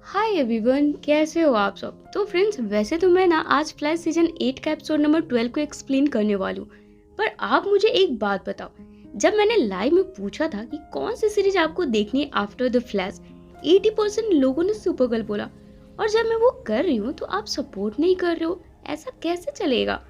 Hi everyone, कैसे हो आप सब। तो फ्रेंड्स, वैसे तो मैं ना आज फ्लैश सीजन 8 का एपिसोड नंबर 12 को एक्सप्लेन करने वाली हूँ। पर आप मुझे एक बात बताओ, जब मैंने लाइव में पूछा था कि कौन सी सीरीज आपको देखनी है आफ्टर द फ्लैश, 80% लोगों ने सुपरगर्ल बोला। और जब मैं वो कर रही हूँ तो आप सपोर्ट नहीं कर रहे हो। ऐसा कैसे चलेगा।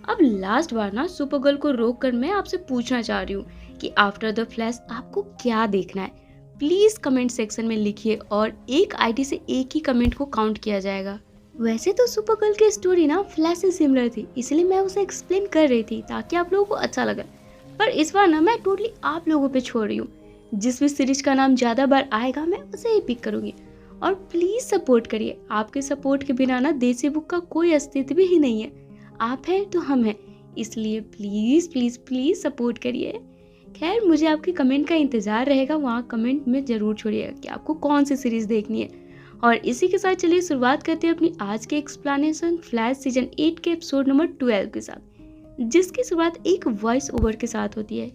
अब लास्ट बार ना सुपरगर्ल को रोक कर मैं आपसे पूछना चाह रही हूँ कि आफ्टर द फ्लैश आपको क्या देखना है। प्लीज कमेंट सेक्शन में लिखिए और एक आईडी से एक ही कमेंट को काउंट किया जाएगा। वैसे तो सुपरगर्ल की स्टोरी ना फ्लैश से सिमिलर थी, इसलिए मैं उसे एक्सप्लेन कर रही थी ताकि आप लोगों को अच्छा लगे। पर इस बार ना मैं टोटली आप लोगों पे छोड़ रही हूँ। जिस भी सीरीज का नाम ज्यादा बार आएगा मैं उसे ही पिक करूंगी। और प्लीज सपोर्ट करिए। आपके सपोर्ट के बिना ना देसी बुक का कोई अस्तित्व ही नहीं है। आप हैं तो हम हैं, इसलिए प्लीज प्लीज प्लीज सपोर्ट करिए। खैर, मुझे आपके कमेंट का इंतजार रहेगा। वहाँ कमेंट में जरूर छोड़िएगा कि आपको कौन सी सीरीज देखनी है। और इसी के साथ चलिए शुरुआत करते हैं अपनी आज के एक्सप्लेनेशन फ्लैश सीजन 8 के एपिसोड नंबर 12 के साथ, जिसकी शुरुआत एक वॉइस ओवर के साथ होती है,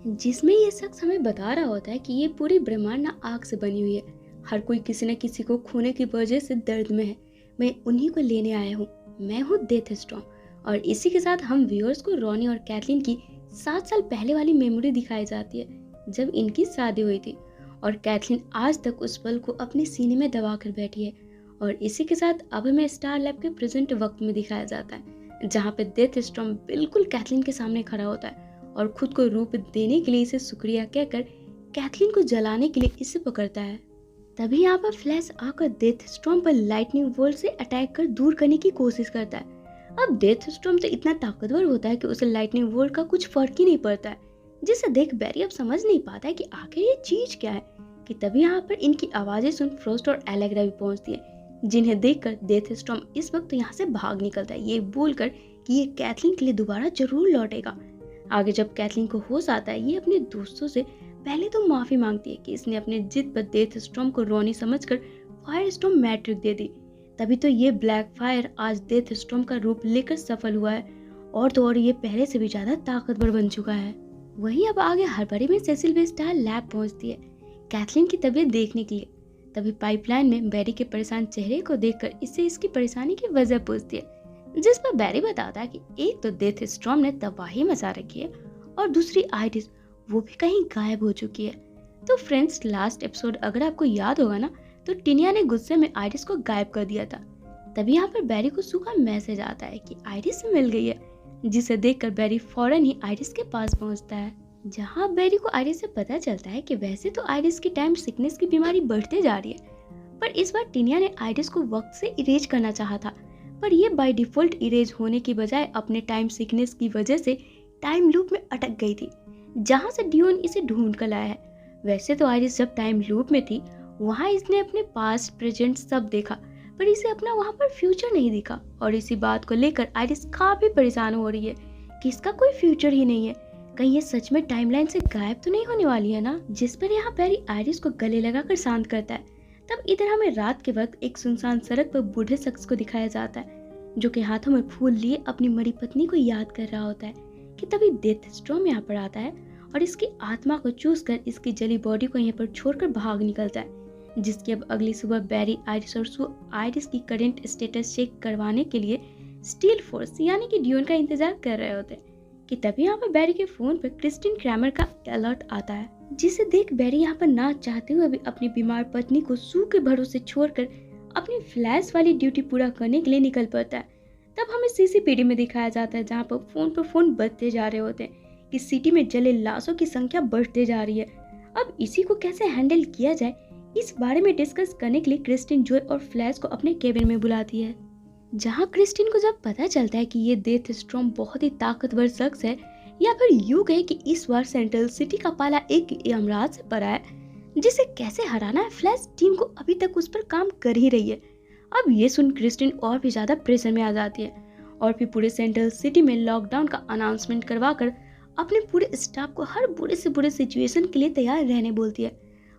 जिसमें ये शख्स हमें बता रहा होता है कि ये पूरी ब्रह्मांड ना आग से बनी हुई है। हर कोई किसी न किसी को खोने की वजह से दर्द में है। मैं उन्हीं को लेने आया हूँ। मैं हूँ डेथ स्टॉर्म। और इसी के साथ हम व्यूअर्स को रॉनी और कैथलीन की 7 साल पहले वाली मेमोरी दिखाई जाती है, जब इनकी शादी हुई थी। और कैथलीन आज तक उस पल को अपने सीने में दबा कर बैठी है। और इसी के साथ अब हमें स्टार लैब के प्रेजेंट वक्त में दिखाया जाता है, जहाँ पे डेथ स्टॉर्म बिल्कुल कैथलीन के सामने खड़ा होता है और खुद को रूप देने के लिए इसे शुक्रिया कहकर कैथलीन को जलाने के लिए इसे पकड़ता है। तभी यहाँ पर फ्लैश आकर डेथ स्टॉर्म पर लाइटनिंग बोल्ट से अटैक कर दूर करने की कोशिश करता है। अब डेथ स्टॉर्म तो इतना ताकतवर होता है कि उसे लाइटनिंग बोल्ट का कुछ फर्क ही नहीं पड़ता है, जिसे देख बैरी अब समझ नहीं पाता है कि आखिर ये चीज क्या है। कि तभी यहाँ पर इनकी आवाजें सुन फ्रोस्ट और एलेग्रा भी पहुंचती है, जिन्हें देखकर डेथ स्टॉर्म इस वक्त यहाँ से भाग निकलता है, ये बोलकर कि ये कैथलीन के लिए दोबारा जरूर लौटेगा। आगे जब कैथलीन को होश आता है, ये अपने दोस्तों से पहले तो माफी मांगती है कि इसने अपने जिद पर डेथ स्टॉर्म को रोनी समझकर फायर स्टॉर्म मैट्रिक दे दी। तभी तो ये ब्लैक फायर आज डेथ स्टॉर्म का रूप लेकर सफल हुआ है, और तो और ये पहले से भी ज्यादा ताकतवर बन चुका है। वहीं अब आगे हड़बड़ी में सेसिल भी स्टार लैब पहुंचती है कैथलीन की तबीयत देखने के लिए। तभी पाइपलाइन में बैरी के परेशान चेहरे को देखकर इससे इसकी परेशानी की वजह पूछती है, जिस पर बैरी बताता है कि एक तो डेथ स्टॉर्म ने तबाही मचा रखी है और दूसरी आइरिस वो भी कहीं गायब हो चुकी है। तो फ्रेंड्स, लास्ट एपिसोड अगर आपको याद होगा ना, तो टिनिया ने गुस्से में आइरिस को गायब कर दिया था। तभी यहाँ पर बैरी को सूखा मैसेज आता है कि आइरिस से मिल गई है, जिसे देखकर बैरी फौरन ही आइरिस के पास पहुंचता है। जहाँ बैरी को आइरिस से पता चलता है कि वैसे तो आइरिस की टाइम सिकनेस की बीमारी बढ़ते जा रही है, पर इस बार टिनिया ने आइरिस को वक्त से इरेज करना चाहा था, पर ये बाय डिफॉल्ट इरेज होने की बजाय अपने टाइम सिकनेस की वजह से टाइम लूप में अटक गई थी, जहाँ से डियोन इसे ढूंढ कर लाया है। वैसे तो आइरिस जब टाइम लूप में थी, वहाँ इसने अपने पास्ट प्रेजेंट सब देखा, पर इसे अपना वहाँ पर फ्यूचर नहीं दिखा। और इसी बात को लेकर आइरिस काफी परेशान हो रही है कि इसका कोई फ्यूचर ही नहीं है। कहीं ये सच में टाइमलाइन से गायब तो नहीं होने वाली है ना। जिस पर यहाँ बैरी आइरिस को गले लगाकर शांत करता है। तब इधर हमें रात के वक्त एक सुनसान सड़क पर बूढ़े शख्स को दिखाया जाता है, जो कि हाथों में फूल लिए अपनी मरी पत्नी को याद कर रहा होता है। कि तभी डेथ स्टॉर्म यहाँ पर आता है और इसकी आत्मा को चूस कर इसकी जली बॉडी को यहाँ पर छोड़कर भाग निकलता है, जिसकी अब अगली सुबह बैरी आइरिस और सू आइरिस की करंट स्टेटस चेक करवाने के लिए स्टील फोर्स यानी कि डियोन का इंतजार कर रहे होते हैं। कि तभी यहाँ पर बैरी के फोन पर क्रिस्टिन क्रैमर का अलर्ट आता है, जिसे देख बैरी यहाँ पर ना चाहते हुए भी अपनी बीमार पत्नी को सू के भरोसे छोड़कर अपनी फ्लैश वाली ड्यूटी पूरा करने के लिए निकल पड़ता है। तब हमें सीसीपीडी में दिखाया जाता है, जहाँ पर फोन बजते जा रहे होते हैं कि सिटी में जले लाशों की संख्या बढ़ते जा रही है। अब इसी को कैसे हैंडल किया जाए, इस बारे में डिस्कस करने के लिए क्रिस्टिन जॉय और फ्लैश को अपने केबिन में बुलाती है। जहां क्रिस्टिन को जब पता चलता है कि ये डेथ स्टॉर्म बहुत ही ताकतवर शख्स है, या फिर यूं कहे कि इस बार सेंट्रल सिटी का पाला एक यमराज से पड़ा है, जिसे कैसे हराना है, फ्लैश टीम को अभी तक उस पर काम कर ही रही है। अब ये सुन क्रिस्टिन और भी ज्यादा प्रेशर में आ जाती है और फिर पूरे सेंट्रल सिटी में लॉकडाउन का अनाउंसमेंट करवाकर अपने पूरे स्टाफ को हर बुरे से बुरे सिचुएशन के लिए तैयार रहने बोलती है।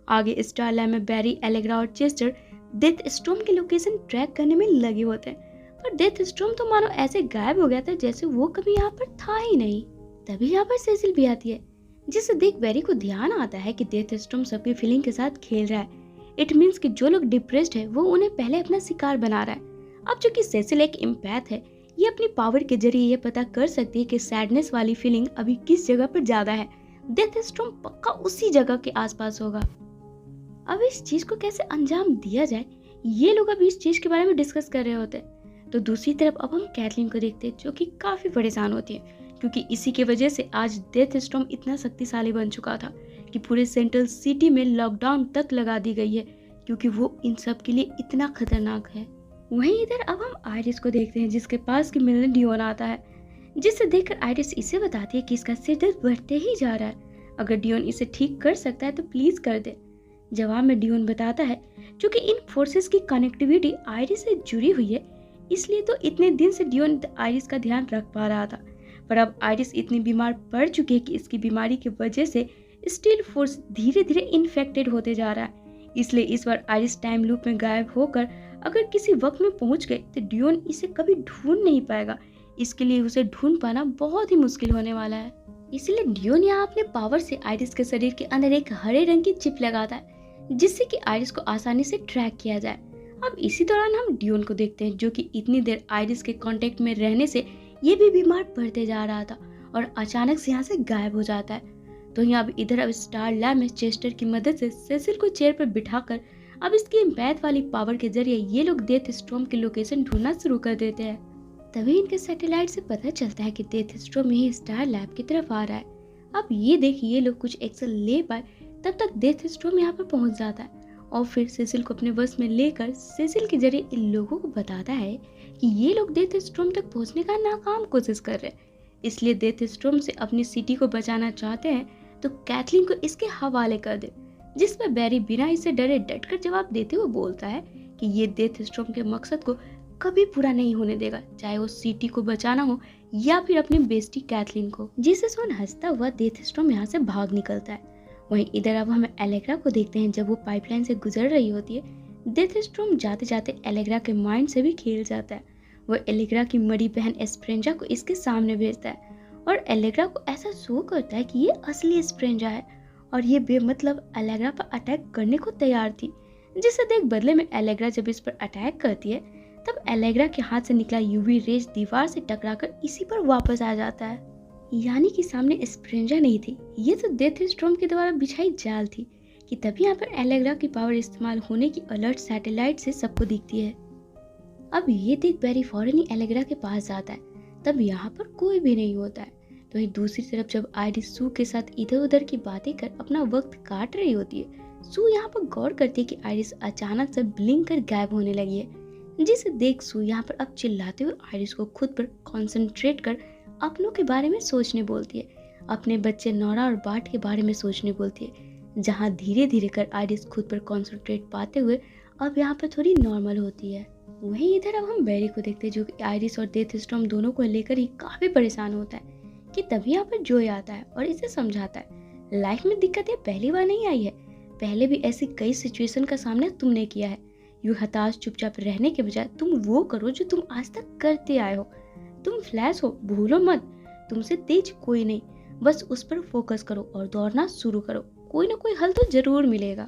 आगे स्टार लैब में बैरी, एलेग्रा और चेस्टर डेथ स्टॉर्म की लोकेशन ट्रैक करने में लगे होते हैं, पर डेथ स्टॉर्म तो मानो ऐसे गायब हो गया था जैसे वो कभी यहाँ पर था ही नहीं। तभी यहाँ पर सेसिल भी आती है, जिसे देख बैरी को ध्यान आता है कि डेथ स्टॉर्म सबकी फीलिंग के साथ खेल रहा है। इट मीन्स कि जो लोग डिप्रेस्ड है वो उन्हें पहले अपना शिकार बना रहा है। अब चूंकि सेसिल एक एम्पैथ है, ये अपनी पावर के जरिए ये पता कर सकती है कि सैडनेस वाली फीलिंग अभी किस जगह पर ज्यादा है। डेथ स्टॉर्म पक्का उसी जगह के आसपास होगा। अब इस चीज को कैसे अंजाम दिया जाए, ये लोग अभी इस चीज के बारे में डिस्कस कर रहे होते हैं। तो दूसरी तरफ अब हम कैथलीन को देखते हैं, जो कि काफी परेशान होती है, क्योंकि इसी की वजह से आज डेथ स्टॉर्म इतना शक्तिशाली बन चुका था कि पूरे सेंट्रल सिटी में लॉकडाउन तक लगा दी गई है, क्योंकि वो इन सब के लिए इतना खतरनाक है। वहीं इधर अब हम आइरिस को देखते हैं, जिसके पास की मिलने डियोन आता है, जिसे देखकर आइरिस इसे बताती है कि इसका सिर दर्द बढ़ते ही जा रहा है, अगर डियोन इसे ठीक कर सकता है तो प्लीज कर दे। जवाब में डियोन बताता है क्योंकि इन फोर्सेस की कनेक्टिविटी आइरिस से जुड़ी हुई है, इसलिए तो इतने दिन से डियोन आइरिस का ध्यान रख पा रहा था। पर अब आइरिस इतनी बीमार पड़ चुकी है कि इसकी बीमारी की वजह से स्टील फोर्स धीरे धीरे इन्फेक्टेड होते जा रहा है। इसलिए इस बार आइरिस टाइम लूप में गायब होकर अगर किसी वक्त में पहुंच गई तो डियोन इसे कभी ढूंढ नहीं पाएगा। इसके लिए उसे ढूंढ पाना बहुत ही मुश्किल होने वाला है। इसलिए डियोन यहाँ अपने पावर से आइरिस के शरीर के अंदर एक हरे रंग की चिप लगाता है, जिससे कि आइरिस को आसानी से ट्रैक किया जाए। अब इसी दौरान हम डियोन को देखते हैं, जो कि इतनी देर आइरिस के कांटेक्ट में रहने से ये भी बीमार पड़ते जा रहा था और अचानक से यहाँ से गायब हो जाता है। तो यहाँ अब स्टार लैब में चेस्टर की मदद से सेसिल को चेयर पर बिठाकर अब इसकी एम्पैथ वाली पावर के जरिए ये लोग डेथ स्टॉर्म की लोकेशन ढूंढना शुरू कर देते हैं। तभी इनके सैटेलाइट से पता चलता है कि डेथ स्टॉर्म ही स्टार लैब की तरफ आ रहा है। अब ये देख ये लोग कुछ एक्शन ले पाए तब तक डेथ स्टॉर्म यहाँ पर पहुंच जाता है और फिर सेसिल को अपने बस में लेकर सेसिल के जरिए इन लोगों को बताता है कि ये लोग डेथ स्टॉर्म तक पहुंचने का नाकाम कोशिश कर रहे हैं, इसलिए डेथ स्टॉर्म से अपनी सिटी को बचाना चाहते हैं तो कैथलीन को इसके हवाले कर दे। जिस पर बैरी बिना इसे डरे डटकर जवाब देते हुए बोलता है कि ये डेथ स्टॉर्म के मकसद को कभी पूरा नहीं होने देगा, चाहे वो सिटी को बचाना हो या फिर अपनी बेस्टी कैथलीन को। जिसे सुन हंसता हुआ डेथ स्टॉर्म यहाँ से भाग निकलता है। वहीं इधर अब हम एलेग्रा को देखते हैं, जब वो पाइपलाइन से गुजर रही होती है। डेथ स्टॉर्म जाते जाते एलेग्रा के माइंड से भी खेल जाता है। वो एलेग्रा की मरी बहन एस्प्रेंजा को इसके सामने भेजता है और एलेग्रा को ऐसा शो करता है कि ये असली एस्प्रेंजा है और ये बेमतलब एलेग्रा पर अटैक करने को तैयार थी। जिसे देख बदले में एलेग्रा जब इस पर अटैक करती है तब एलेग्रा के हाथ से निकला यूवी रेज दीवार से टकराकर इसी पर वापस आ जाता है। यानी कि सामने एस्प्रेंजा नहीं थी, ये तो डेथ स्टॉर्म के द्वारा बिछाई जाल थी कि तभी यहाँ पर एलेग्रा की पावर इस्तेमाल होने की अलर्ट सैटेलाइट से सबको दिखती है। अब ये देख बैरी फौरन ही एलेग्रा के पास जाता है, तब यहाँ पर कोई भी नहीं होता है। तो वहीं दूसरी तरफ जब आइरिस सू के साथ इधर उधर की बातें कर अपना वक्त काट रही होती है, सू यहाँ पर गौर करती है कि आइरिस अचानक से ब्लिंक कर गायब होने लगी है। जिसे देख सू यहाँ पर अब चिल्लाते हुए आइरिस को खुद पर कॉन्सेंट्रेट कर अपनों के बारे में सोचने बोलती है, अपने बच्चे नोरा और बाट के बारे में सोचने बोलती है। जहाँ धीरे धीरे कर आइरिस खुद पर कॉन्सेंट्रेट पाते हुए अब यहाँ पर थोड़ी नॉर्मल होती है। वहीं इधर अब हम बैरी को देखते हैं, जो कि आइरिस और डेथ स्टॉर्म दोनों को लेकर ही काफी परेशान होता है कि तभी यहाँ पर जोय आता है और इसे समझाता है लाइफ में दिक्कतें पहली बार नहीं आई है, पहले भी ऐसी कई सिचुएशन का सामना तुमने किया है। यूं हताश चुपचाप रहने के बजाय तुम वो करो जो तुम आज तक करते आए हो। तुम फ्लैश हो, भूलो मत, तुमसे तेज कोई नहीं, बस उस पर फोकस करो और दौड़ना शुरू करो, कोई ना कोई हल तो जरूर मिलेगा।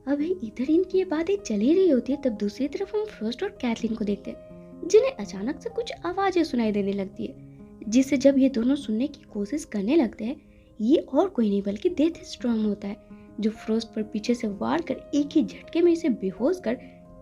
अभी इधर इनकी ये बातें चल ही रही होती है, तब दूसरी तरफ हम फ्रॉस्ट और कैथलीन को देखते हैं, जिन्हें अचानक से कुछ आवाजें सुनाई देने लगती है। जिससे जब ये दोनों सुनने की कोशिश करने लगते हैं, ये और कोई नहीं बल्कि डेथ स्टॉर्म होता है, जो फ्रॉस्ट पर पीछे से वार कर एक ही झटके में इसे बेहोश कर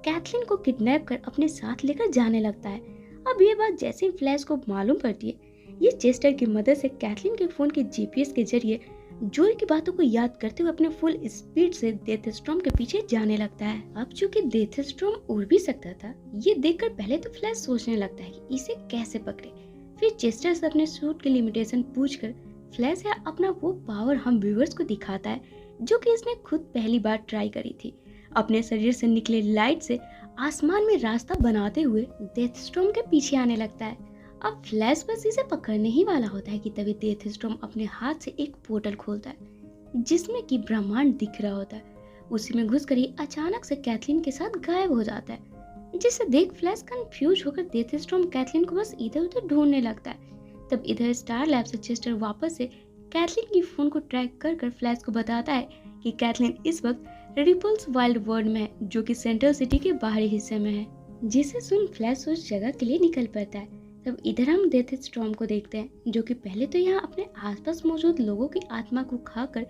कैथलीन को किडनैप कर अपने साथ लेकर जाने लगता है। अब ये बात जैसे ही फ्लैश को मालूम पड़ती है, ये चेस्टर की मदद से कैथलीन के फोन के जीपीएस के जरिए जोय की बातों को याद करते हुए अपने फुल स्पीड से डेथ स्टॉर्म के पीछे जाने लगता है। अब चूंकि डेथ स्टॉर्म उड़ भी सकता था, ये देखकर पहले तो फ्लैश सोचने लगता है कि इसे कैसे पकड़े। फिर चेस्टर से अपने सूट की लिमिटेशन पूछकर फ्लैश अपना वो पावर हम व्यूअर्स को दिखाता है जो कि इसने खुद पहली बार ट्राई करी थी। अपने शरीर से निकले लाइट से आसमान में रास्ता बनाते हुए डेथ स्टॉर्म के पीछे आने लगता है। अब फ्लैश बस इसे पकड़ने ही वाला होता है कि तभी डेथ स्टॉर्म अपने हाथ से एक पोर्टल खोलता है जिसमें कि ब्रह्मांड दिख रहा होता है। उसी में घुसकर ही अचानक से कैथलीन के साथ गायब हो जाता है, जिसे देख फ्लैश कंफ्यूज होकर डेथ स्टॉर्म कैथलीन को बस इधर उधर ढूंढने लगता है। तब इधर स्टार लैब से चेस्टर वापस से कैथलीन की फोन को ट्रैक कर फ्लैश को बताता है कि कैथलीन इस वक्त रिपल्स वाइल्ड वर्ल्ड में है, जो कि सेंट्रल सिटी के बाहरी हिस्से में है। जिसे सुन फ्लैश उस जगह के लिए निकल पड़ता है। तब इधर हम डेथ स्टॉर्म को देखते हैं, जो कि पहले तो यहाँ अपने आसपास मौजूद लोगों की आत्मा को खाकर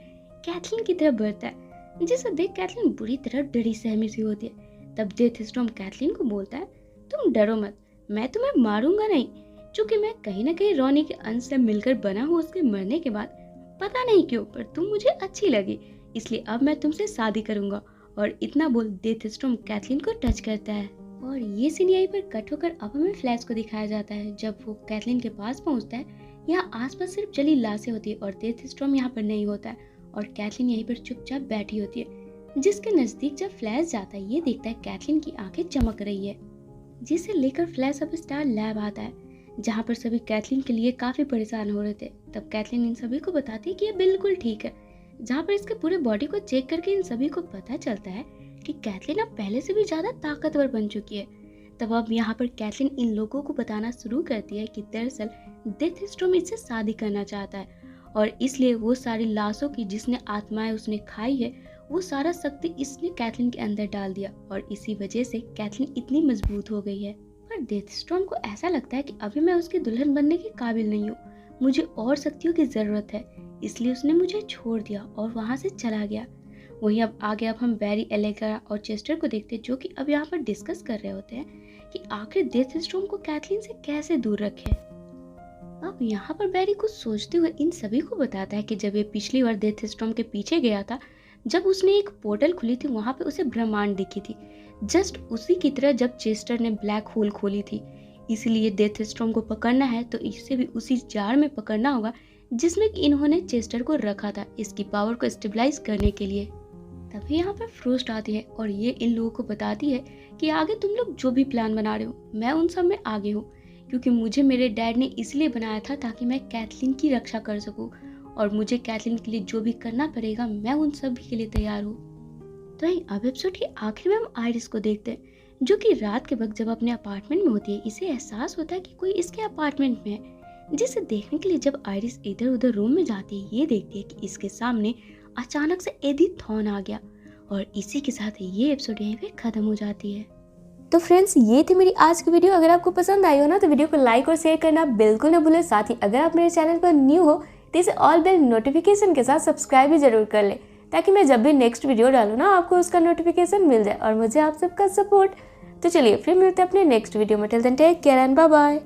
कैथलीन की तरफ बढ़ता है, जिसे देख कैथलीन बुरी तरह डरी सहमी सी होती है। तब डेथ स्टॉर्म कैथलीन को बोलता है, तुम डरो मत, मैं तुम्हें मारूंगा नहीं। चूंकि मैं कहीं ना कहीं रोनी के अंश से मिलकर बना हूँ उसके मरने के बाद, पता नहीं क्यों पर तुम मुझे अच्छी लगी, इसलिए अब मैं तुमसे शादी करूंगा। और इतना बोल डेथ स्टॉर्म कैथलीन को टच करता है। और ये सीन यहीं पर कट होकर अब हमें फ्लैश को दिखाया जाता है। जब वो कैथलीन के पास पहुंचता है, यहाँ आसपास सिर्फ जली लाशें होती है और डेथ स्टॉर्म यहाँ पर नहीं होता है और कैथलीन यहीं पर चुपचाप बैठी होती है। जिसके नजदीक जब फ्लैश जाता है, ये देखता है कैथलीन की आंखें चमक रही है, जिसे लेकर फ्लैश अब स्टार लैब आता है, जहाँ पर सभी कैथलीन के लिए काफी परेशान हो रहे थे। तब कैथलीन इन सभी को बताती है कि ये बिल्कुल ठीक है, जहाँ पर इसके पूरे बॉडी को चेक करके इन सभी को पता चलता है कि कैथलीन अब पहले से भी ज्यादा ताकतवर बन चुकी है। तब अब यहाँ पर कैथलीन इन लोगों को बताना शुरू करती है कि दरअसल डेथ स्टॉर्म इससे शादी करना चाहता है और इसलिए वो सारी लाशों की जिसने आत्माएं उसने खाई है, वो सारा शक्ति इसने कैथलीन के अंदर डाल दिया और इसी वजह से कैथलीन इतनी मजबूत हो गई है। पर डेथ स्टॉर्म को ऐसा लगता है कि अभी मैं उसकी दुल्हन बनने के काबिल नहीं हूँ, मुझे और शक्तियों की जरूरत है, इसलिए उसने मुझे छोड़ दिया और वहाँ से चला गया। वहीं अब आगे अब हम बैरी, एलेग्रा और चेस्टर को देखते हैं, जो कि अब यहाँ पर डिस्कस कर रहे होते हैं कि आखिर डेथ स्टॉर्म को कैथलीन से कैसे दूर रखे। अब यहाँ पर बैरी कुछ सोचते हुए इन सभी को बताता है कि जब ये पिछली बार डेथ स्टॉर्म के पीछे गया था, जब उसने एक पोर्टल खुली थी, वहाँ पे उसे ब्रह्मांड दिखी थी, जस्ट उसी की तरह जब चेस्टर ने ब्लैक होल खोली थी। इसलिए डेथ स्टॉर्म को पकड़ना है तो इसे भी उसी जार में पकड़ना होगा जिसमें कि इन्होंने चेस्टर को रखा था, इसकी पावर को स्टेबलाइज करने के लिए। तभी यहाँ पर फ्रोस्ट आती है और ये इन लोगों को बताती है कि आगे तुम लोग जो भी प्लान बना रहे हो, मैं उन सब में आगे हूँ, क्योंकि मुझे मेरे डैड ने इसलिए बनाया था ताकि मैं कैथलीन की रक्षा कर सकूँ और मुझे कैथलीन के लिए जो भी करना पड़ेगा मैं उन सब के लिए तैयार हूँ। तो अब एपिसोड के आखिर में हम आइरिस को देखते हैं, जो कि रात के वक्त जब अपने अपार्टमेंट में होती है, इसे एहसास होता है कि कोई इसके अपार्टमेंट में है, जिसे देखने के लिए जब आइरिस इधर उधर रूम में जाती है, ये देखती है कि इसके सामने अचानक से एडी थॉर्न आ गया। और इसी के साथ ये एपिसोड यहीं पे खत्म हो जाती है। तो फ्रेंड्स, ये थी मेरी आज की वीडियो। अगर आपको पसंद आई हो ना तो वीडियो को लाइक और शेयर करना बिल्कुल ना भूलें। साथ ही अगर आप मेरे चैनल पर न्यू हो तो इसे ऑल बेल नोटिफिकेशन के साथ सब्सक्राइब भी जरूर कर ले, ताकि मैं जब भी नेक्स्ट वीडियो डालूँ ना आपको उसका नोटिफिकेशन मिल जाए और मुझे आप सबका सपोर्ट। तो चलिए फिर मिलते हैं अपने नेक्स्ट वीडियो में। Till then take care and bye bye.